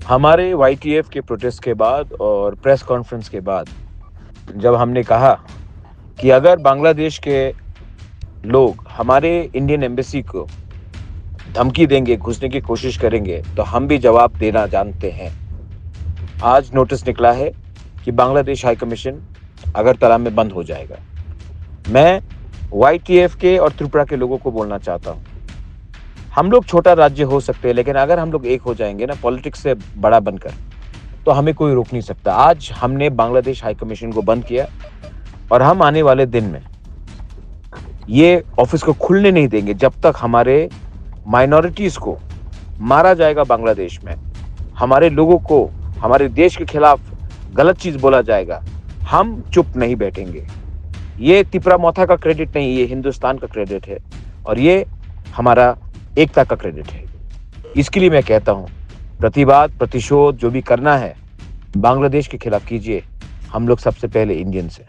हमारे वाईटीएफ के प्रोटेस्ट के बाद और प्रेस कॉन्फ्रेंस के बाद जब हमने कहा कि अगर बांग्लादेश के लोग हमारे इंडियन एम्बेसी को धमकी देंगे, घुसने की कोशिश करेंगे, तो हम भी जवाब देना जानते हैं। आज नोटिस निकला है कि बांग्लादेश हाई कमीशन अगरतला में बंद हो जाएगा। मैं वाईटीएफ के और त्रिपुरा के लोगों को बोलना चाहता हूँ, हम लोग छोटा राज्य हो सकते हैं, लेकिन अगर हम लोग एक हो जाएंगे ना पॉलिटिक्स से बड़ा बनकर, तो हमें कोई रोक नहीं सकता। आज हमने बांग्लादेश हाई कमीशन को बंद किया और हम आने वाले दिन में ये ऑफिस को खुलने नहीं देंगे जब तक हमारे माइनॉरिटीज को मारा जाएगा बांग्लादेश में, हमारे लोगों को हमारे देश के खिलाफ गलत चीज बोला जाएगा, हम चुप नहीं बैठेंगे। ये तिपरा मोथा का क्रेडिट नहीं, ये हिंदुस्तान का क्रेडिट है और ये हमारा एकता का क्रेडिट है। इसके लिए मैं कहता हूं, प्रतिवाद प्रतिशोध जो भी करना है बांग्लादेश के खिलाफ कीजिए, हम लोग सबसे पहले इंडियंस हैं।